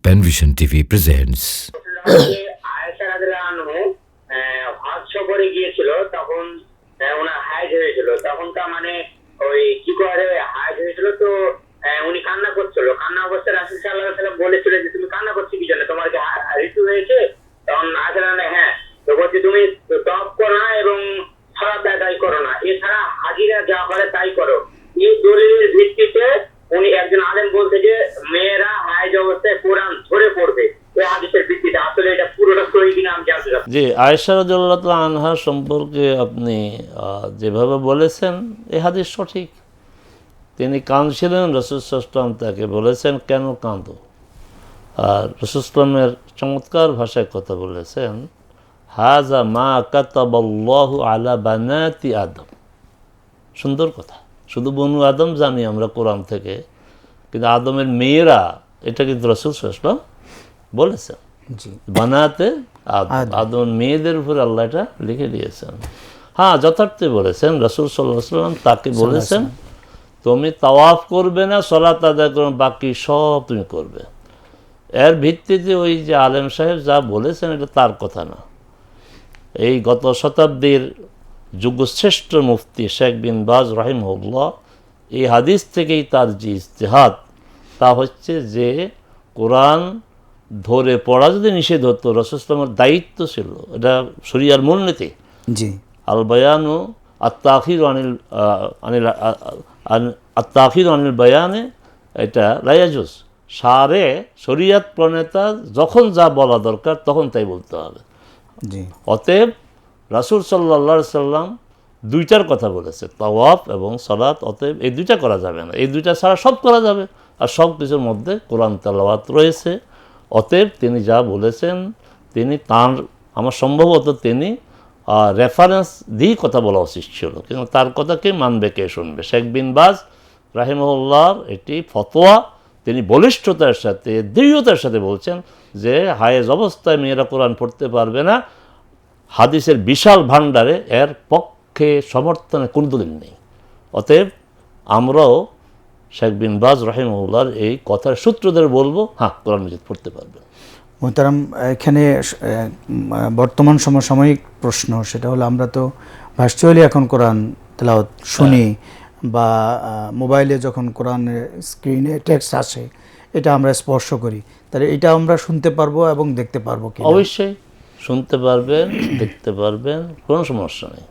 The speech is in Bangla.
Penvision TV presents. আয়েশা রাদিয়াল্লাহু আনহু হজ সফরে গিয়েছিল, তখন ওনার হাইজ হয়েছিল। তখন তা মানে ওই কি করে হাইজ হয়েছিল, তো উনি কান্না করছিল। কান্না অবস্থায় রাসূল সাল্লাল্লাহু আলাইহি ওয়াসাল্লাম বলেছিল যে তুমি কান্না করছো কি জন্য, তোমার কি ঋতু হয়েছে? তখন আয়েশা রাদিয়াল্লাহু হ্যাঁ, তো বলছে তুমি তওয়াফ করো না এবং সালাত আদায় করো না, এছাড়া হাজিরা যা করে তাই করো। এই দলিলের ভিত্তিতে উনি একজন আলেম বলতে যে মেয়েরা হাইজ অবস্থায় কোরআন ধরে পড়বে। এই হাদিসের ভিত্তিতে আসলে এটা পুরোটা সহি কিনা আমি জানতে চাচ্ছি। জি, আয়েশা রাদিয়াল্লাহু তাআলা আনহা সম্পর্কে আপনি যেভাবে বলেছেন এই হাদিস সঠিক। তিনি কাঁদছিলেন, রাসূল সাল্লাল্লাহু আলাইহি ওয়াসাল্লাম তাকে বলেছেন কেন কাঁদো। আর রাসূল সাল্লামের চমৎকার ভাষায় কথা বলেছেন, হাযা মা কাতাবাল্লাহু আলা বানাতি আদম। সুন্দর কথা। শুধু বনু আদম জানি আমরা কোরআন থেকে, কিন্তু আদমের মেয়েরা, এটা কিন্তু রাসূল সাল্লাল্লাহু আলাইহি ওয়াসাল্লাম বলেছেন। বানাতে আদমের মেয়েদের উপরে আল্লাহ এটা লিখে দিয়েছেন। হ্যাঁ, যথার্থ বলেছেন। রাসূল সাল্লাল্লাহু আলাইহি ওয়াসাল্লাম তাকে বলেছেন তুমি তাওয়াফ করবে না, সালাত আদায় করবে, বাকি সব তুমি করবে। এর ভিত্তিতে ওই যে আলেম সাহেব যা বলেছেন এটা তার কথা না। এই গত শতাব্দীর যুগশ্রেষ্ঠ মুফতি শেখ বিন বাজ রাহিমাহুল্লাহ এই হাদিস থেকেই তার যে ইজতিহাদ, তা হচ্ছে যে কোরআন ধরে পড়া যদি নিষেধ হতো, রাসূল সাল্লাল্লাহু আলাইহি ওয়াসাল্লামের দায়িত্ব ছিল, এটা শরিয়ার মূলনীতি। জি, আল বায়ানু আত-তাখির আনিল বায়ানে, এটা লা ইয়াজুজ। শরিয়াত প্রণেতা যখন যা বলা দরকার তখন তাই বলতে হবে। জি, অতএব রাসূল সাল্লাল্লাহু আলাইহি ওয়াসাল্লাম দুইটার কথা বলেছে, তাওয়াফ এবং সালাত। অতএব এই দুইটা করা যাবে না, এই দুইটা ছাড়া সব করা যাবে। আর সব কিছুর মধ্যে কোরআন তেলাওয়াত রয়েছে। অতএব তিনি যা বলেছেন, তিনি তার, আমার সম্ভবত তিনি রেফারেন্স দিয়েই কথা বলা উচিত ছিল, কিন্তু তার কথা কে মানবে, কে শুনবে? শেখ বিন বাজ রাহিমাহুল্লাহর এটি ফতোয়া। তিনি বলিষ্ঠতার সাথে, দৃঢ়তার সাথে বলছেন যে হায়েজ অবস্থায় মেয়েরা কোরআন পড়তে পারবে না। হাদিসের বিশাল ভাণ্ডারে এর পক্ষে সমর্থনে কোনো দলিল নেই। অতএব আমরাও শেখ বিন বাজ রাহিমাহুল্লাহর এই কথার সূত্র ধরে বলবো, হ্যাঁ, কোরআন মাজিদ পড়তে পারবে। মোহতারাম, এখানে বর্তমান সমসাময়িক প্রশ্ন, সেটা হলো আমরা তো ভার্চুয়ালি এখন কোরআন তেলাওয়াত শুনি, বা মোবাইলে যখন কোরআনের স্ক্রিনে টেক্সট আসে এটা আমরা স্পর্শ করি, তাহলে এটা আমরা শুনতে পারবো এবং দেখতে পারবো কি? অবশ্যই শুনতে পারবেন, দেখতে পারবেন, কোনো সমস্যা নেই।